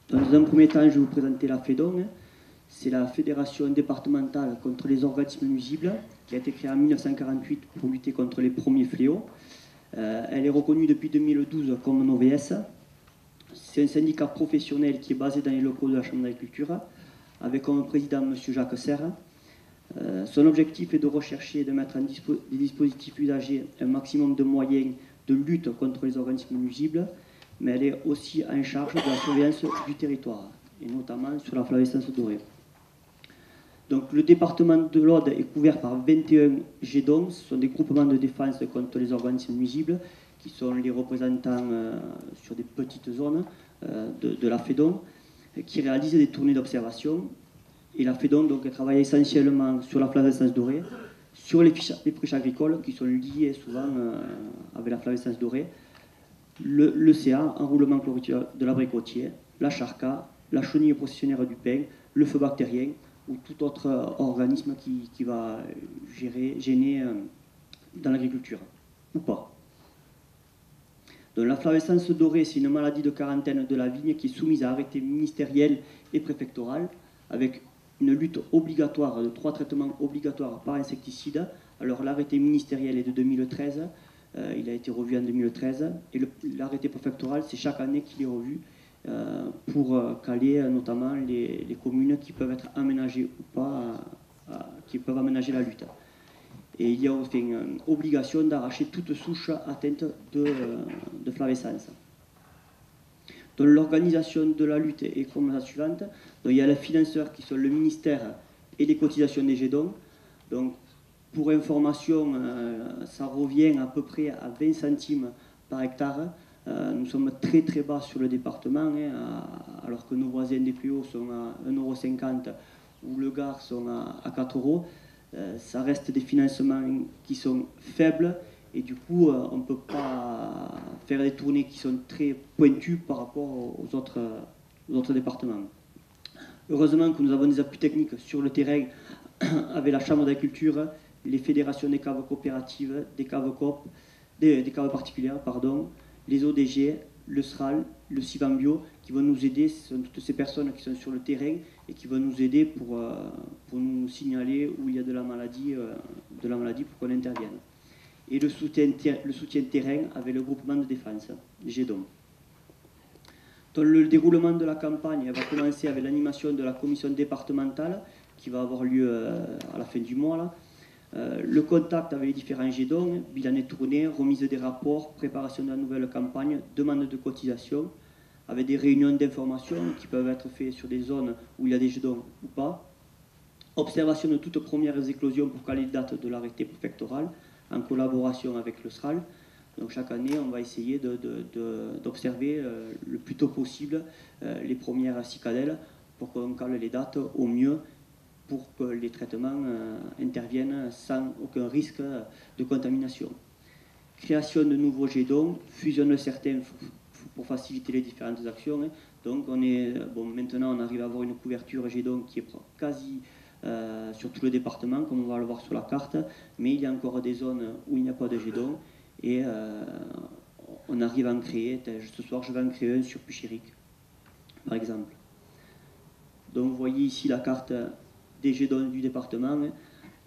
Dans un premier temps, je vais vous présenter la FEDON. C'est la Fédération départementale contre les organismes nuisibles, qui a été créée en 1948 pour lutter contre les premiers fléaux. Elle est reconnue depuis 2012 comme un OVS. C'est un syndicat professionnel qui est basé dans les locaux de la Chambre d'agriculture, avec comme président M. Jacques Serre. Son objectif est de rechercher et de mettre en des dispositifs usagers un maximum de moyens de lutte contre les organismes nuisibles, mais elle est aussi en charge de la surveillance du territoire, et notamment sur la flavescence dorée. Donc, le département de l'Aude est couvert par 21 GEDON, ce sont des groupements de défense contre les organismes nuisibles, qui sont les représentants sur des petites zones de la FEDON, qui réalisent des tournées d'observation. Et la FEDON donc, travaille essentiellement sur la flavescence dorée, sur les friches agricoles qui sont liées souvent avec la flavescence dorée, le CA, enroulement chloruré de l'abricotier, la charca, la chenille processionnaire du pin, le feu bactérien ou tout autre organisme qui va gêner dans l'agriculture, ou pas. Donc, la flavescence dorée, c'est une maladie de quarantaine de la vigne qui est soumise à arrêté ministériel et préfectoral, avec une lutte obligatoire de 3 traitements obligatoires par insecticide. Alors l'arrêté ministériel est de 2013, il a été revu en 2013, et l'arrêté préfectoral, c'est chaque année qu'il est revu pour caler notamment les communes qui peuvent être aménagées ou pas, qui peuvent aménager la lutte. Et il y a aussi une obligation d'arracher toute souche atteinte de flavescence. Donc l'organisation de la lutte est comme la suivante. Donc, il y a les financeurs qui sont le ministère et les cotisations des GEDON. Donc, pour information, ça revient à peu près à 20 centimes par hectare. Nous sommes très très bas sur le département, alors que nos voisins des plus hauts sont à 1,50 € ou le Gard sont à 4 €. Ça reste des financements qui sont faibles. Et du coup, on ne peut pas faire des tournées qui sont très pointues par rapport aux autres départements. Heureusement que nous avons des appuis techniques sur le terrain avec la Chambre d'agriculture, les fédérations des caves coopératives, des caves coop, des caves particulières, pardon, les ODG, le SRAL, le Civambio, qui vont nous aider. Ce sont toutes ces personnes qui sont sur le terrain et qui vont nous aider pour nous signaler où il y a de la maladie pour qu'on intervienne. Et le soutien terrain avec le groupement de défense, GEDON. Donc, le déroulement de la campagne va commencer avec l'animation de la commission départementale qui va avoir lieu à la fin du mois. Là. Le contact avec les différents GEDON, bilan et tournée, remise des rapports, préparation de la nouvelle campagne, demande de cotisation, avec des réunions d'information qui peuvent être faites sur des zones où il y a des GEDON ou pas. Observation de toutes premières éclosions pour caler les dates de l'arrêté préfectoral, en collaboration avec le SRAL. Donc chaque année, on va essayer d'observer le plus tôt possible les premières cicadelles pour qu'on cale les dates au mieux pour que les traitements interviennent sans aucun risque de contamination. Création de nouveaux GEDON, fusion de certains pour faciliter les différentes actions. Donc maintenant, on arrive à avoir une couverture GEDON qui est quasi sur tout le département, comme on va le voir sur la carte, mais il y a encore des zones où il n'y a pas de GEDON, et on arrive à en créer. Ce soir, je vais en créer un sur Puchéric, par exemple. Donc vous voyez ici la carte des GEDON du département,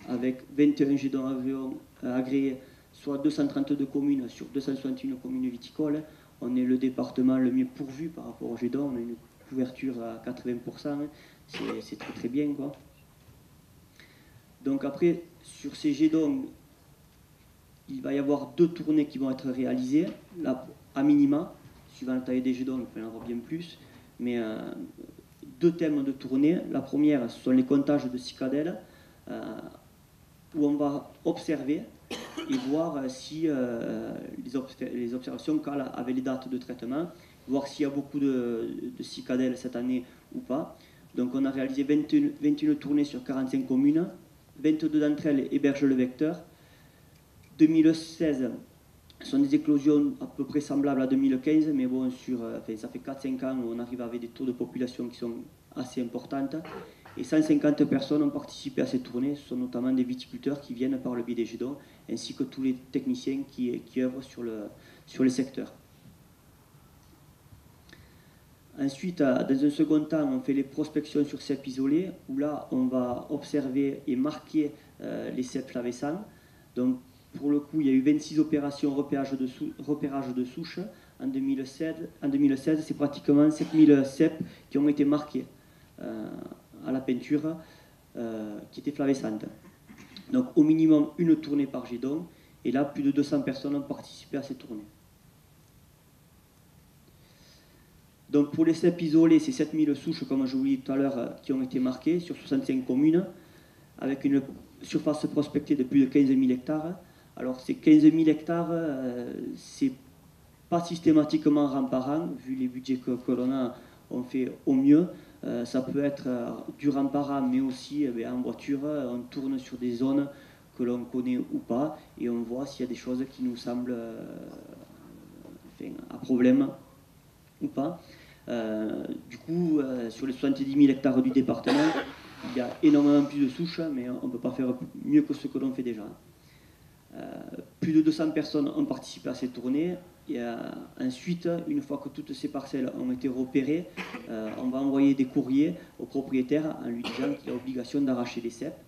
avec 21 GEDON agréés, soit 232 communes sur 261 communes viticoles. On est le département le mieux pourvu par rapport au GEDON, on a une couverture à 80%, c'est très très bien, quoi. Donc après, sur ces GEDON, il va y avoir 2 tournées qui vont être réalisées, là, à minima, suivant la taille des GEDON, il peut y en avoir bien plus, mais 2 thèmes de tournée. La première, ce sont les comptages de cicadelles, où on va observer et voir si les observations calent avec les dates de traitement, voir s'il y a beaucoup de cicadelles cette année ou pas. Donc on a réalisé 21 tournées sur 45 communes, 22 d'entre elles hébergent le vecteur. 2016 sont des éclosions à peu près semblables à 2015, mais bon, ça fait 4-5 ans où on arrive avec des taux de population qui sont assez importantes. Et 150 personnes ont participé à ces tournées, ce sont notamment des viticulteurs qui viennent par le biais des GEDON, ainsi que tous les techniciens qui œuvrent sur les secteurs. Ensuite, dans un second temps, on fait les prospections sur cèpes isolés, où là, on va observer et marquer les cèpes flavescents. Donc, pour le coup, il y a eu 26 opérations repérage de souches. En 2016, c'est pratiquement 7000 cèpes qui ont été marqués à la peinture, qui étaient flavescentes. Donc, au minimum, une tournée par jet d'eau. Et là, plus de 200 personnes ont participé à ces tournées. Donc pour les cèpes isolés, c'est 7000 souches, comme je vous l'ai dit tout à l'heure, qui ont été marquées sur 65 communes, avec une surface prospectée de plus de 15 000 hectares. Alors ces 15 000 hectares, c'est pas systématiquement rang par rang, vu les budgets que l'on a, on fait au mieux. Ça peut être du rang par rang, mais aussi en voiture, on tourne sur des zones que l'on connaît ou pas, et on voit s'il y a des choses qui nous semblent à problème ou pas. Du coup, sur les 70 000 hectares du département, il y a énormément plus de souches, mais on ne peut pas faire mieux que ce que l'on fait déjà. Plus de 200 personnes ont participé à cette tournée. Et ensuite, une fois que toutes ces parcelles ont été repérées, on va envoyer des courriers au propriétaire en lui disant qu'il a l'obligation d'arracher les cèpes.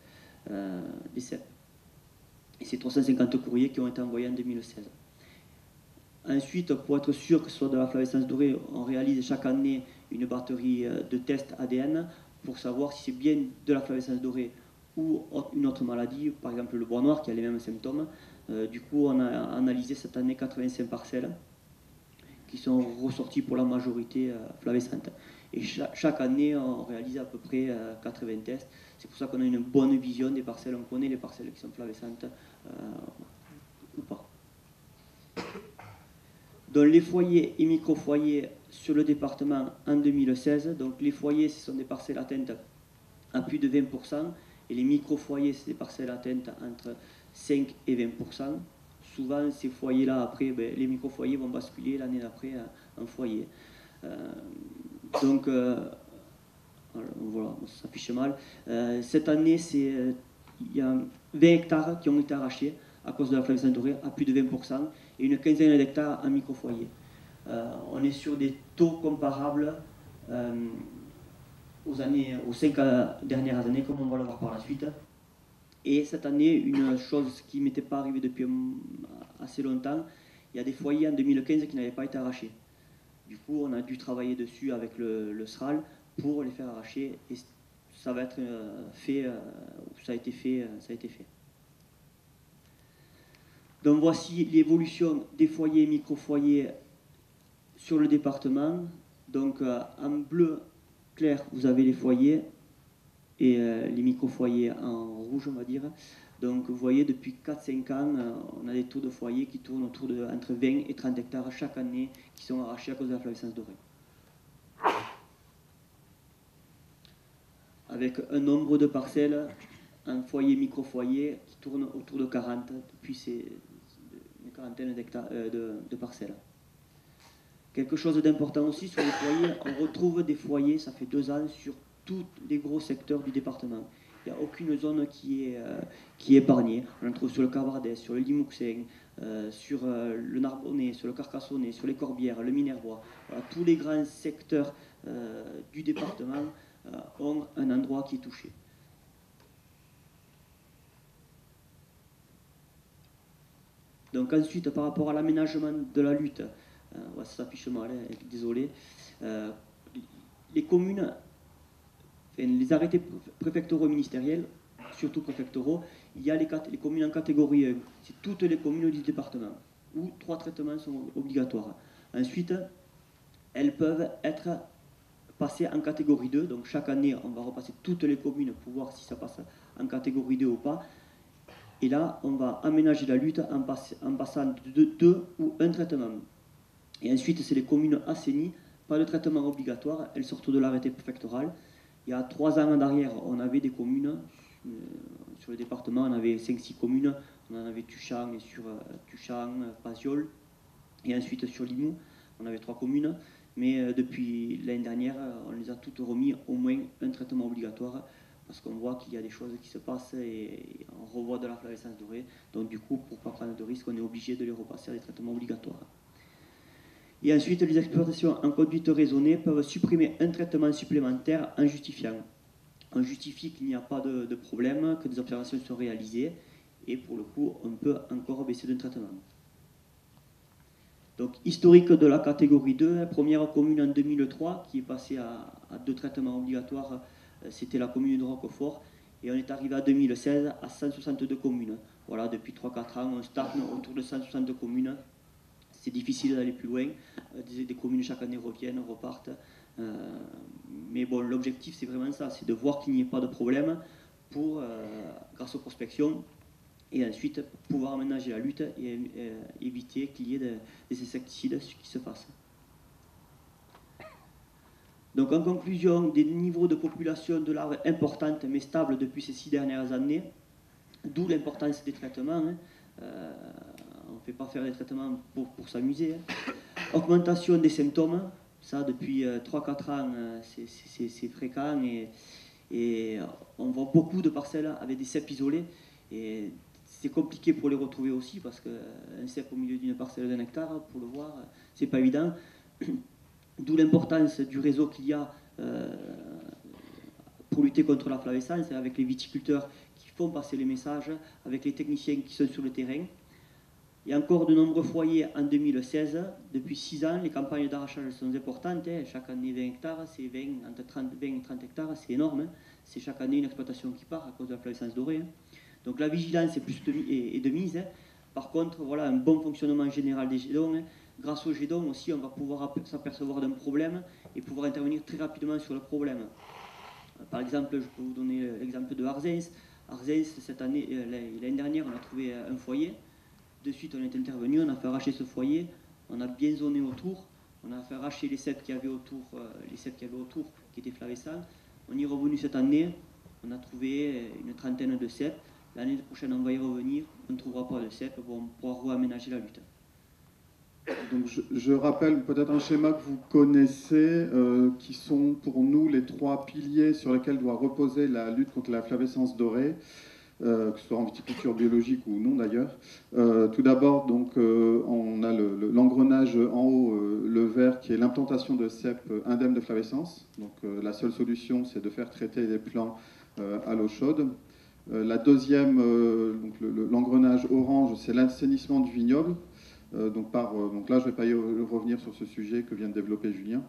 Et c'est 350 courriers qui ont été envoyés en 2016. Ensuite, pour être sûr que ce soit de la flavescence dorée, on réalise chaque année une batterie de tests ADN pour savoir si c'est bien de la flavescence dorée ou une autre maladie, par exemple le bois noir qui a les mêmes symptômes. Du coup, on a analysé cette année 85 parcelles qui sont ressorties pour la majorité flavescentes. Et chaque année, on réalise à peu près 80 tests. C'est pour ça qu'on a une bonne vision des parcelles. On connaît les parcelles qui sont flavescentes ou pas. Donc les foyers et micro-foyers sur le département en 2016. Donc les foyers, ce sont des parcelles atteintes à plus de 20%, et les micro-foyers, c'est des parcelles atteintes entre 5 et 20%. Souvent, ces foyers-là, après, les micro-foyers vont basculer l'année d'après en foyer. Donc, voilà, ça s'affiche mal. Cette année, il y a 20 hectares qui ont été arrachés à cause de la flavescence dorée à plus de 20%, et une quinzaine d'hectares en micro-foyer. On est sur des taux comparables aux 5 dernières années, comme on va le voir par la suite. Et cette année, une chose qui ne m'était pas arrivée depuis assez longtemps, il y a des foyers en 2015 qui n'avaient pas été arrachés. Du coup, on a dû travailler dessus avec le SRAL pour les faire arracher, et ça va être fait, ça a été fait. Donc voici l'évolution des foyers et micro-foyers sur le département. Donc en bleu clair, vous avez les foyers et les micro-foyers en rouge, on va dire. Donc vous voyez, depuis 4-5 ans, on a des taux de foyers qui tournent autour de entre 20 et 30 hectares chaque année qui sont arrachés à cause de la flavescence dorée. Avec un nombre de parcelles, un foyer, micro-foyer, qui tourne autour de 40, depuis une quarantaine de parcelles. Quelque chose d'important aussi sur les foyers, on retrouve des foyers, ça fait 2 ans, sur tous les gros secteurs du département. Il n'y a aucune zone qui est épargnée. On en trouve sur le Cabardès, sur le Limousin, sur le Narbonnais, sur le Carcassonnais, sur les Corbières, le Minervois. Voilà, tous les grands secteurs du département ont un endroit qui est touché. Donc ensuite, par rapport à l'aménagement de la lutte, ça s'affiche mal, désolé, les communes, les arrêtés préfectoraux ministériels, surtout préfectoraux, il y a les communes en catégorie 1, c'est toutes les communes du département, où 3 traitements sont obligatoires. Ensuite, elles peuvent être passées en catégorie 2, donc chaque année, on va repasser toutes les communes pour voir si ça passe en catégorie 2 ou pas. Et là, on va aménager la lutte en passant de 2 ou 1 traitement. Et ensuite, c'est les communes assainies, pas de traitement obligatoire, elles sortent de l'arrêté préfectoral. Il y a 3 ans en arrière, on avait des communes, sur le département, on avait 5-6 communes, on en avait Tuchan, et sur Tuchan, Pasiol, et ensuite sur Limoux, on avait 3 communes, mais depuis l'année dernière, on les a toutes remis au moins un traitement obligatoire, parce qu'on voit qu'il y a des choses qui se passent et on revoit de la flavescence dorée. Donc du coup, pour ne pas prendre de risque, on est obligé de les repasser à des traitements obligatoires. Et ensuite, les exploitations en conduite raisonnée peuvent supprimer un traitement supplémentaire en justifiant. On justifie qu'il n'y a pas de problème, que des observations sont réalisées, et pour le coup, on peut encore baisser d'un traitement. Donc, historique de la catégorie 2, première commune en 2003 qui est passée à 2 traitements obligatoires, c'était la commune de Roquefort, et on est arrivé à 2016 à 162 communes. Voilà, depuis 3-4 ans, on stagne autour de 162 communes. C'est difficile d'aller plus loin, des communes chaque année reviennent, repartent. Mais bon, l'objectif c'est vraiment ça, c'est de voir qu'il n'y ait pas de problème pour, grâce aux prospections, et ensuite pouvoir aménager la lutte et éviter qu'il y ait des insecticides qui se fassent. Donc en conclusion, des niveaux de population de larves importantes mais stables depuis ces 6 dernières années, d'où l'importance des traitements. On ne fait pas faire des traitements pour s'amuser. Augmentation des symptômes, ça depuis 3-4 ans c'est fréquent et on voit beaucoup de parcelles avec des ceps isolés. Et c'est compliqué pour les retrouver aussi parce qu'un cep au milieu d'une parcelle d'1 hectare, pour le voir, c'est pas évident. D'où l'importance du réseau qu'il y a pour lutter contre la flavescence, avec les viticulteurs qui font passer les messages, avec les techniciens qui sont sur le terrain. Il y a encore de nombreux foyers en 2016. Depuis 6 ans, les campagnes d'arrachage sont importantes. Chaque année, 20 hectares, c'est entre 20 et 30 hectares, c'est énorme. C'est chaque année une exploitation qui part à cause de la flavescence dorée. Donc la vigilance est de mise. Par contre, voilà, un bon fonctionnement général des jets d'eau. Grâce aux jets d'eau aussi, on va pouvoir s'apercevoir d'un problème et pouvoir intervenir très rapidement sur le problème. Par exemple, je peux vous donner l'exemple de Arzens. Arzens, l'année dernière, on a trouvé un foyer. De suite, on est intervenu, on a fait arracher ce foyer, on a bien zoné autour, on a fait arracher les ceps qu'il y avait autour, qui étaient flavescents. On y est revenu cette année, on a trouvé une trentaine de ceps. L'année prochaine, on va y revenir, on ne trouvera pas de ceps, on pourra réaménager la lutte. Donc je rappelle peut-être un schéma que vous connaissez, qui sont pour nous les 3 piliers sur lesquels doit reposer la lutte contre la flavescence dorée. Que ce soit en viticulture biologique ou non d'ailleurs. Tout d'abord, donc, on a l'engrenage en haut, le vert, qui est l'implantation de cep indemne de flavescence. Donc la seule solution, c'est de faire traiter les plants à l'eau chaude. La deuxième, l'engrenage orange, c'est l'assainissement du vignoble. Donc là, je ne vais pas y revenir sur ce sujet que vient de développer Julien.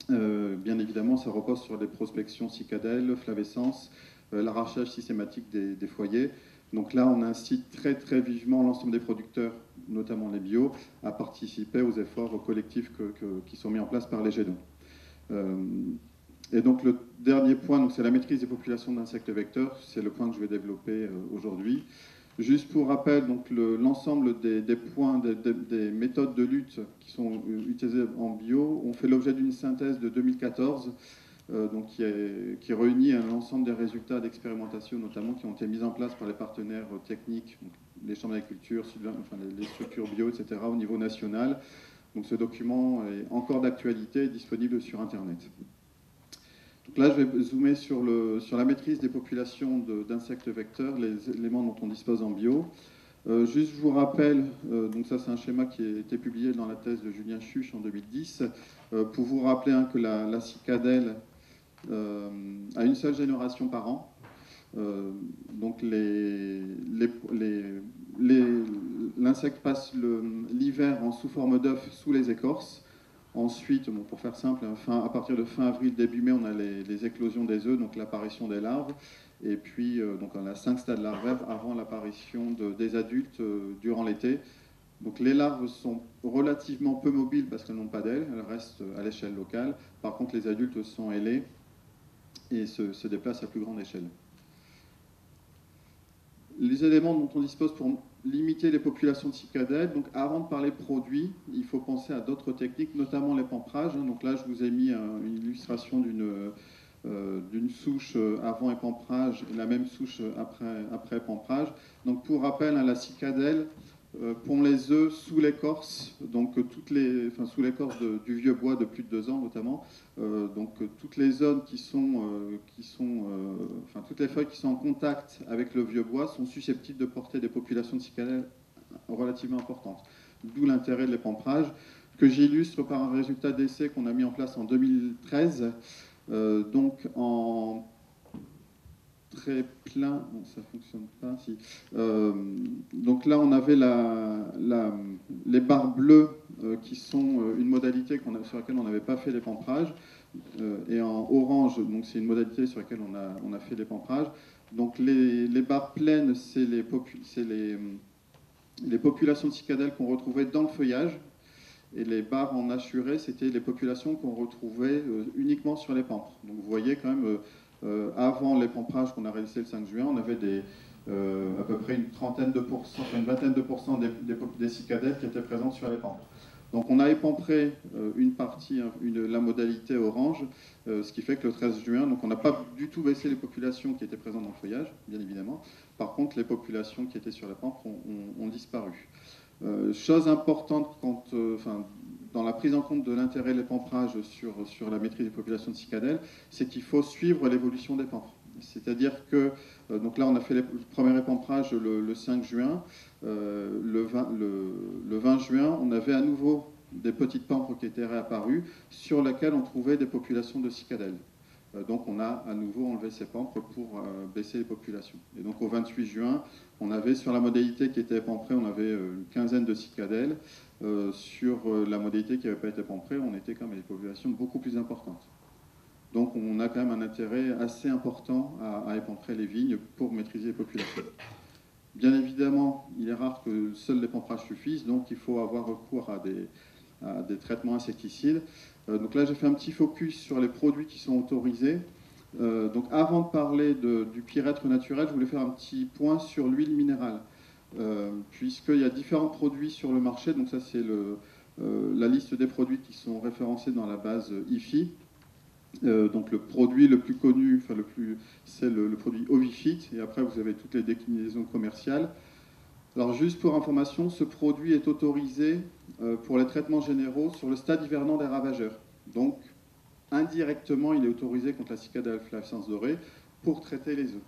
Bien évidemment, ça repose sur des prospections cicadelles, flavescence, l'arrachage systématique des foyers. Donc là, on incite très très vivement l'ensemble des producteurs, notamment les bio, à participer aux efforts collectifs qui sont mis en place par les jets d'eau. Et donc le dernier point, c'est la maîtrise des populations d'insectes vecteurs. C'est le point que je vais développer aujourd'hui. Juste pour rappel, donc l'ensemble des points, des méthodes de lutte qui sont utilisées en bio ont fait l'objet d'une synthèse de 2014, donc qui réunit un ensemble des résultats d'expérimentation, notamment qui ont été mis en place par les partenaires techniques, donc les chambres d'agriculture, enfin, les structures bio, etc., au niveau national. Donc ce document est encore d'actualité et disponible sur Internet. Donc là, je vais zoomer sur la maîtrise des populations d'insectes vecteurs, les éléments dont on dispose en bio. Juste, je vous rappelle, donc ça c'est un schéma qui a été publié dans la thèse de Julien Chuch en 2010, pour vous rappeler que la cicadelle a une seule génération par an. Donc l'insecte passe l'hiver sous forme d'œuf sous les écorces. Ensuite, pour faire simple, à partir de fin avril, début mai, on a les éclosions des œufs, donc l'apparition des larves. Et puis, donc on a 5 stades larvaires avant l'apparition des adultes durant l'été. Donc les larves sont relativement peu mobiles parce qu'elles n'ont pas d'ailes, elles restent à l'échelle locale. Par contre, les adultes sont ailés et se déplacent à plus grande échelle. Les éléments dont on dispose pour limiter les populations de cicadelles, donc avant de parler produits, il faut penser à d'autres techniques, notamment l'épamprage. Donc là, je vous ai mis une illustration d'une souche avant épamprage et la même souche après épamprage. Donc pour rappel, la cicadelle pond les œufs sous l'écorce, donc sous l'écorce du vieux bois de plus de 2 ans notamment. Donc toutes les zones toutes les feuilles qui sont en contact avec le vieux bois sont susceptibles de porter des populations de cicadelles relativement importantes. D'où l'intérêt de l'épamprage. que j'illustre par un résultat d'essai qu'on a mis en place en 2013. Donc en très plein, bon, ça fonctionne pas. Si. Donc là, on avait les barres bleues qui sont une modalité sur laquelle on n'avait pas fait l'épampage, et en orange, donc c'est une modalité sur laquelle on a fait l'épampage. Donc les barres pleines, c'est les populations de cicadelles qu'on retrouvait dans le feuillage, et les barres en assuré, c'était les populations qu'on retrouvait uniquement sur les pampres. Donc vous voyez quand même. Avant l'épampage qu'on a réalisé le 5 juin, on avait à peu près une trentaine de pourcents, une vingtaine de pourcents des cicadelles qui étaient présentes sur les pampres. Donc on a épampré une partie, la modalité orange, ce qui fait que le 13 juin, donc on n'a pas du tout baissé les populations qui étaient présentes dans le feuillage, bien évidemment. Par contre, les populations qui étaient sur les pampres ont disparu. Chose importante dans la prise en compte de l'intérêt de l'épamprage sur la maîtrise des populations de cicadelles, c'est qu'il faut suivre l'évolution des pampres. C'est-à-dire que, donc là on a fait le premier épamprage le 5 juin, le 20 juin, on avait à nouveau des petites pampres qui étaient réapparues sur lesquelles on trouvait des populations de cicadelles. Donc on a à nouveau enlevé ces pampres pour baisser les populations. Et donc au 28 juin, on avait sur la modalité qui était épamprée, on avait une quinzaine de cicadelles. Sur la modalité qui n'avait pas été épamprée, on était quand même à des populations beaucoup plus importantes. Donc on a quand même un intérêt assez important à épamprer les vignes pour maîtriser les populations. Bien évidemment, il est rare que seul l'épamprage suffise, donc il faut avoir recours à des traitements insecticides. Donc là, j'ai fait un petit focus sur les produits qui sont autorisés. Donc avant de parler du pyrètre naturel, je voulais faire un petit point sur l'huile minérale. Puisqu'il y a différents produits sur le marché, donc ça c'est la liste des produits qui sont référencés dans la base IFI. Donc le produit le plus connu, c'est le produit Ovifit, et après vous avez toutes les déclinaisons commerciales. Alors juste pour information, ce produit est autorisé pour les traitements généraux sur le stade hivernant des ravageurs. Donc indirectement, il est autorisé contre la cicadelle flavescens dorée pour traiter les œufs.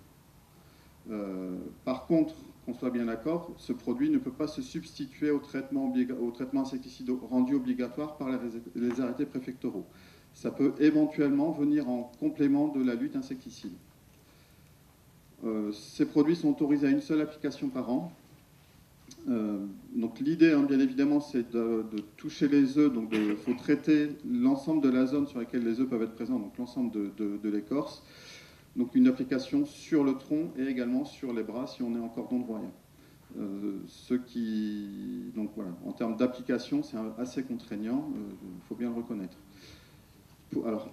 Par contre, qu'on soit bien d'accord, ce produit ne peut pas se substituer au traitement insecticide rendu obligatoire par les arrêtés préfectoraux. Ça peut éventuellement venir en complément de la lutte insecticide. Ces produits sont autorisés à une seule application par an. Donc l'idée, bien évidemment, c'est de toucher les œufs. Donc il faut traiter l'ensemble de la zone sur laquelle les œufs peuvent être présents, donc l'ensemble de l'écorce. Donc une application sur le tronc et également sur les bras si on est en cordon broyant. Donc voilà, en termes d'application, c'est assez contraignant, il faut bien le reconnaître. Alors,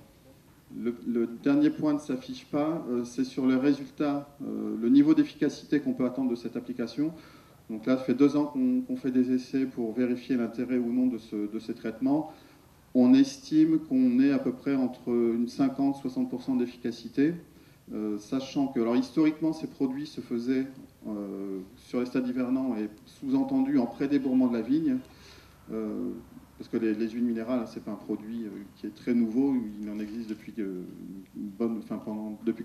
le dernier point ne s'affiche pas, c'est sur les résultats, le niveau d'efficacité qu'on peut attendre de cette application. Donc là, ça fait 2 ans qu'on fait des essais pour vérifier l'intérêt ou non de ces traitements. On estime qu'on est à peu près entre une 50-60% d'efficacité, sachant que, alors historiquement, ces produits se faisaient sur les stades hivernants et sous-entendu en pré-débourrement de la vigne. Parce que les huiles minérales, ce n'est pas un produit qui est très nouveau, il en existe depuis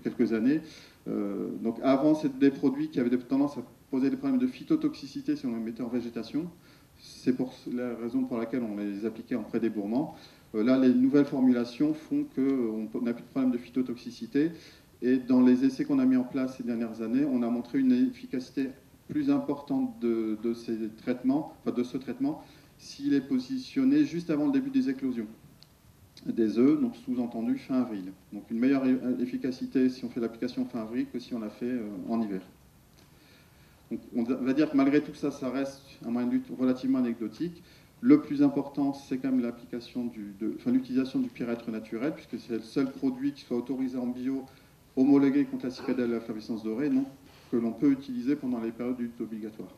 quelques années. Donc avant, c'était des produits qui avaient tendance à poser des problèmes de phytotoxicité si on les mettait en végétation. C'est pour la raison pour laquelle on les appliquait en pré-débourrement. Là, les nouvelles formulations font qu'on n'a plus de problème de phytotoxicité. Et dans les essais qu'on a mis en place ces dernières années, on a montré une efficacité plus importante de ce traitement, s'il est positionné juste avant le début des éclosions des œufs, donc sous-entendu fin avril. Donc une meilleure efficacité si on fait l'application fin avril que si on l'a fait en hiver. Donc on va dire que malgré tout ça, ça reste un moyen de lutte relativement anecdotique. Le plus important, c'est quand même l'utilisation du pyrètre naturel, puisque c'est le seul produit qui soit autorisé en bio, homologué contre la cicadelle flavescens dorée, que l'on peut utiliser pendant les périodes de lutte obligatoire.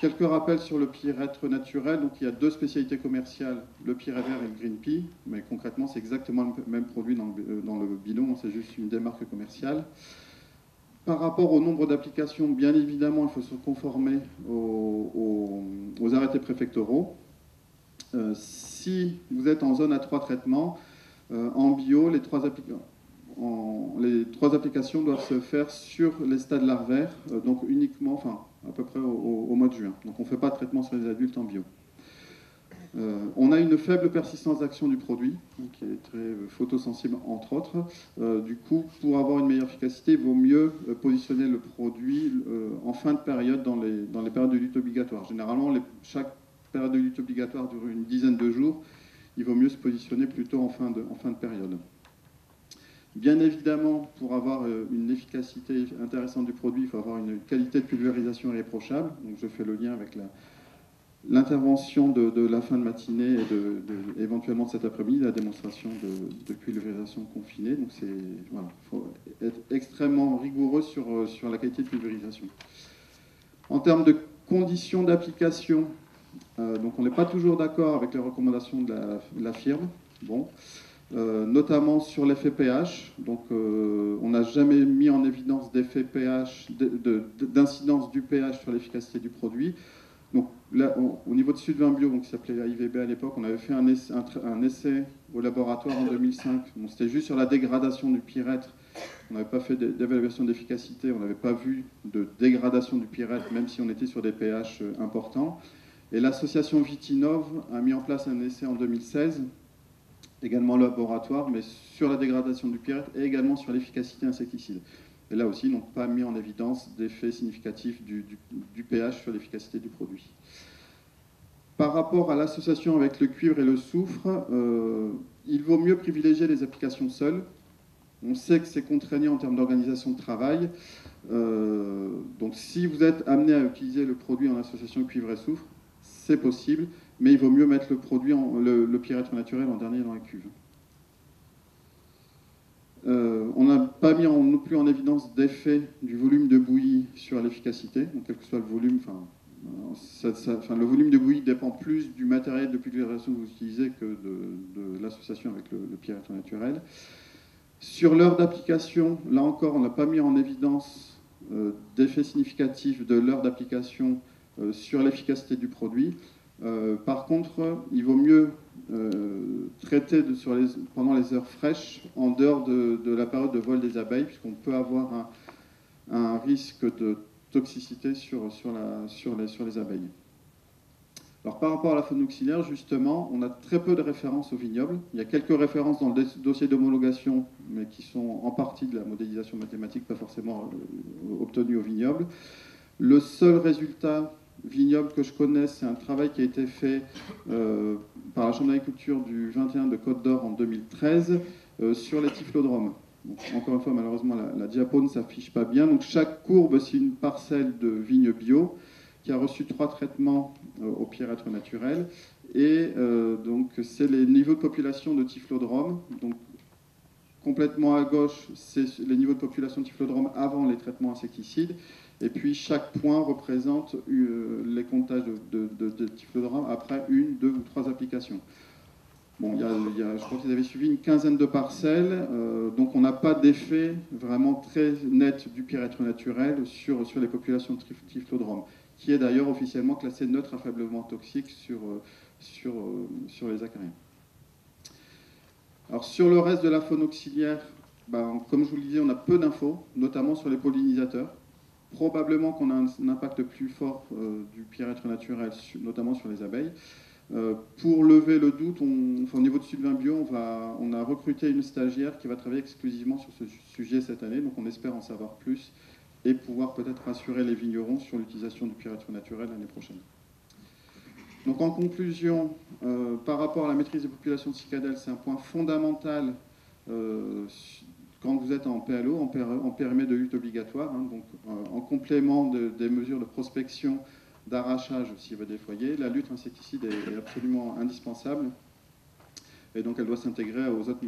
Quelques rappels sur le pyrètre naturel. Donc il y a 2 spécialités commerciales, le Pyrévert et le Green Pea, mais concrètement c'est exactement le même produit dans le bidon, c'est juste une démarque commerciale. Par rapport au nombre d'applications, bien évidemment, il faut se conformer aux arrêtés préfectoraux. Si vous êtes en zone à 3 traitements, en bio, les 3 applications doivent se faire sur les stades larvaires, donc uniquement, à peu près au mois de juin. Donc on ne fait pas de traitement sur les adultes en bio. On a une faible persistance d'action du produit, qui est très photosensible entre autres. Du coup, pour avoir une meilleure efficacité, il vaut mieux positionner le produit en fin de période dans les périodes de lutte obligatoire. Généralement, chaque période de lutte obligatoire dure une dizaine de jours. Il vaut mieux se positionner plutôt en fin de période. Bien évidemment, pour avoir une efficacité intéressante du produit, il faut avoir une qualité de pulvérisation irréprochable. Donc je fais le lien avec l'intervention de la fin de matinée et éventuellement de cet après-midi, la démonstration de pulvérisation confinée. Donc voilà, il faut être extrêmement rigoureux sur la qualité de pulvérisation. En termes de conditions d'application, donc on n'est pas toujours d'accord avec les recommandations de la firme. Bon. Notamment sur l'effet pH. Donc, on n'a jamais mis en évidence d'effet pH, d'incidence du pH sur l'efficacité du produit. Donc, là, au niveau de Sudvin Bio, qui s'appelait AIVB à l'époque, on avait fait un essai au laboratoire en 2005. Bon, c'était juste sur la dégradation du pyrètre. On n'avait pas fait d'évaluation d'efficacité, on n'avait pas vu de dégradation du pyrètre, même si on était sur des pH importants. Et l'association Vitinov a mis en place un essai en 2016, également au laboratoire, mais sur la dégradation du pyrètre et également sur l'efficacité insecticide. Et là aussi, ils n'ont pas mis en évidence d'effet significatif du pH sur l'efficacité du produit. Par rapport à l'association avec le cuivre et le soufre, il vaut mieux privilégier les applications seules. On sait que c'est contraignant en termes d'organisation de travail. Donc si vous êtes amené à utiliser le produit en association cuivre et soufre, c'est possible, mais il vaut mieux mettre le produit, le pyrètre naturel en dernier dans la cuve. On n'a pas mis non plus en évidence d'effet du volume de bouillie sur l'efficacité, donc quel que soit le volume. Le volume de bouillie dépend plus du matériel de pulvérisation que vous utilisez que de l'association avec le pyrètre naturel. Sur l'heure d'application, là encore, on n'a pas mis en évidence d'effet significatif de l'heure d'application sur l'efficacité du produit. Par contre, il vaut mieux traiter pendant les heures fraîches, en dehors de la période de vol des abeilles, puisqu'on peut avoir un risque de toxicité sur les abeilles. Alors, par rapport à la faune auxiliaire, justement, on a très peu de références au vignoble. Il y a quelques références dans le dossier d'homologation, mais qui sont en partie de la modélisation mathématique, pas forcément obtenues au vignoble. Le seul résultat vignoble que je connaisse, c'est un travail qui a été fait par la Chambre d'agriculture du 21 de Côte d'Or en 2013 sur les typhlodromes. Donc, encore une fois, malheureusement, la diapo ne s'affiche pas bien. Donc, chaque courbe, c'est une parcelle de vigne bio qui a reçu 3 traitements au pyrètre naturel. Et donc, c'est les niveaux de population de typhlodrome. Donc, complètement à gauche, c'est les niveaux de population de typhlodrome avant les traitements insecticides. Et puis, chaque point représente les comptages de typhlodrome après 1, 2 ou 3 applications. Bon, je crois qu'ils avaient suivi une quinzaine de parcelles, donc on n'a pas d'effet vraiment très net du pyrètre naturel sur les populations de typhlodrome, qui est d'ailleurs officiellement classé neutre à faiblement toxique sur les acariens. Alors sur le reste de la faune auxiliaire, comme je vous le disais, on a peu d'infos, notamment sur les pollinisateurs. Probablement qu'on a un impact plus fort du pyrètre naturel, notamment sur les abeilles. Pour lever le doute, au niveau de Sudvin Bio, on a recruté une stagiaire qui va travailler exclusivement sur ce sujet cette année, donc on espère en savoir plus et pouvoir peut-être rassurer les vignerons sur l'utilisation du pyrètre naturel l'année prochaine. Donc en conclusion, par rapport à la maîtrise des populations de cicadelles, c'est un point fondamental quand vous êtes en PLO, en périmètre de lutte obligatoire, donc en complément des mesures de prospection, d'arrachage s'il veut des foyers, la lutte insecticide est absolument indispensable et donc elle doit s'intégrer aux autres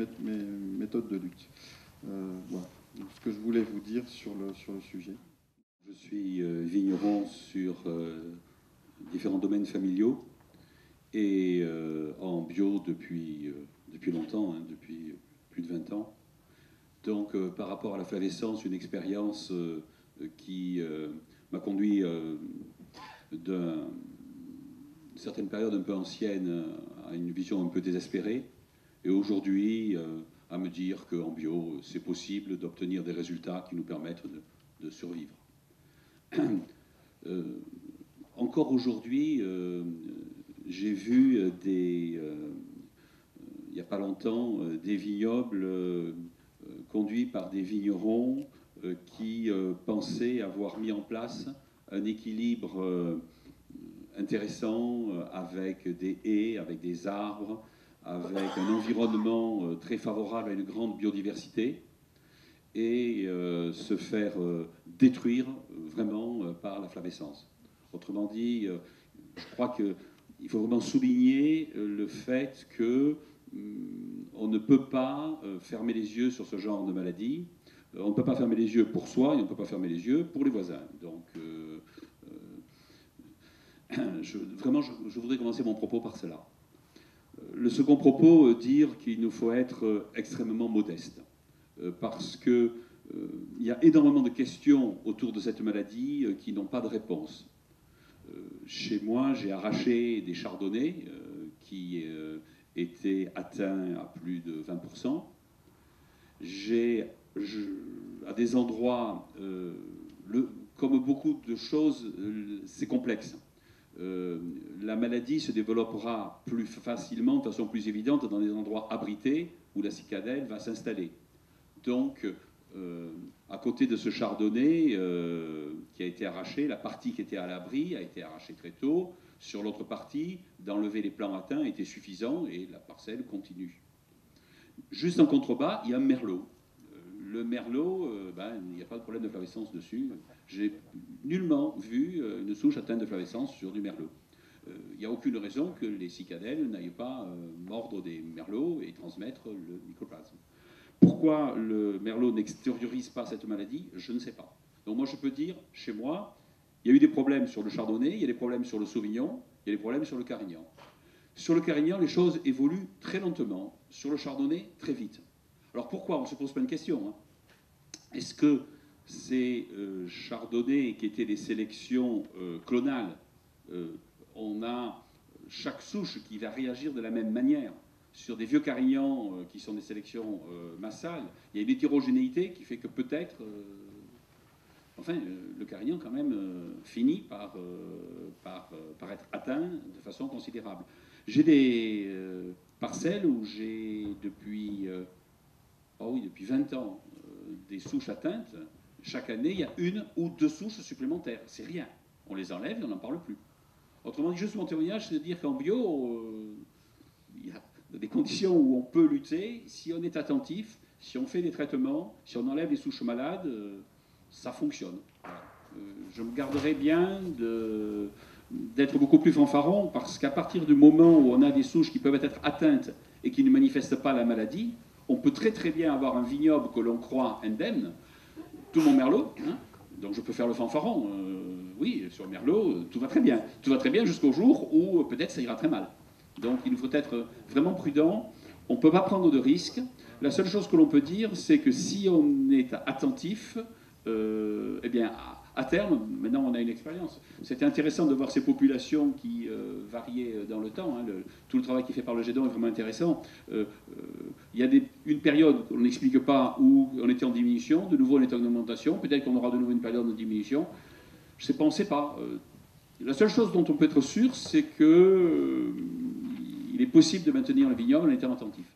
méthodes de lutte. Voilà donc, ce que je voulais vous dire sur le sujet. Je suis vigneron sur différents domaines familiaux et en bio depuis longtemps, depuis plus de 20 ans. Donc par rapport à la flavescence, une expérience qui m'a conduit d'une certaine période un peu ancienne à une vision un peu désespérée, et aujourd'hui à me dire qu'en bio, c'est possible d'obtenir des résultats qui nous permettent de survivre. Encore aujourd'hui, j'ai vu il n'y a pas longtemps des vignobles conduits par des vignerons qui pensaient avoir mis en place un équilibre intéressant avec des haies, avec des arbres, avec un environnement très favorable à une grande biodiversité, et se faire détruire vraiment par la flavescence. Autrement dit, je crois qu'il faut vraiment souligner le fait que on ne peut pas fermer les yeux sur ce genre de maladie. On ne peut pas fermer les yeux pour soi et on ne peut pas fermer les yeux pour les voisins. Donc, vraiment, je voudrais commencer mon propos par cela. Le second propos, dire qu'il nous faut être extrêmement modeste, parce qu'il y a énormément de questions autour de cette maladie qui n'ont pas de réponse. Chez moi, j'ai arraché des chardonnays qui étaient atteints à plus de 20%. À des endroits, comme beaucoup de choses, c'est complexe. La maladie se développera plus facilement, de façon plus évidente, dans des endroits abrités où la cicadelle va s'installer. Donc, à côté de ce chardonnay qui a été arraché, la partie qui était à l'abri a été arrachée très tôt. Sur l'autre partie, d'enlever les plants atteints était suffisant et la parcelle continue. Juste en contrebas, il y a un merlot. Le merlot, il n'y a pas de problème de flavescence dessus. J'ai nullement vu une souche atteinte de flavescence sur du merlot. Il n'y a aucune raison que les cicadelles n'aillent pas mordre des merlots et transmettre le mycoplasme. Pourquoi le merlot n'extériorise pas cette maladie? Je ne sais pas. Donc moi je peux dire, chez moi, il y a eu des problèmes sur le chardonnay, il y a des problèmes sur le sauvignon, il y a des problèmes sur le carignan. Sur le carignan, les choses évoluent très lentement. Sur le chardonnay, très vite. Alors pourquoi? On ne se pose pas une question. Hein. Est-ce que ces chardonnays qui étaient des sélections clonales, on a chaque souche qui va réagir de la même manière? Sur des vieux carignans qui sont des sélections massales, il y a une hétérogénéité qui fait que peut-être, le carignan quand même finit par être atteint de façon considérable. J'ai des parcelles où j'ai depuis 20 ans des souches atteintes. Chaque année, il y a une ou deux souches supplémentaires. C'est rien. On les enlève et on n'en parle plus. Autrement dit, juste mon témoignage, c'est de dire qu'en bio, il y a des conditions où on peut lutter, si on est attentif, si on fait des traitements, si on enlève les souches malades, ça fonctionne. Voilà. Je me garderai bien d'être beaucoup plus fanfaron, parce qu'à partir du moment où on a des souches qui peuvent être atteintes et qui ne manifestent pas la maladie, on peut très très bien avoir un vignoble que l'on croit indemne, tout mon merlot, hein, donc je peux faire le fanfaron, oui, sur le merlot, tout va très bien. Tout va très bien jusqu'au jour où peut-être ça ira très mal. Donc il faut être vraiment prudent, on ne peut pas prendre de risques. La seule chose que l'on peut dire, c'est que si on est attentif, eh bien, à terme, maintenant on a une expérience. C'était intéressant de voir ces populations qui variaient dans le temps. Hein. Tout le travail qui est fait par le GEDON est vraiment intéressant. Il y a une période qu'on n'explique pas où on était en diminution, de nouveau on est en augmentation, peut-être qu'on aura de nouveau une période de diminution. Je sais pas, on ne sait pas. La seule chose dont on peut être sûr, c'est qu'il est possible de maintenir le vignoble en étant attentif.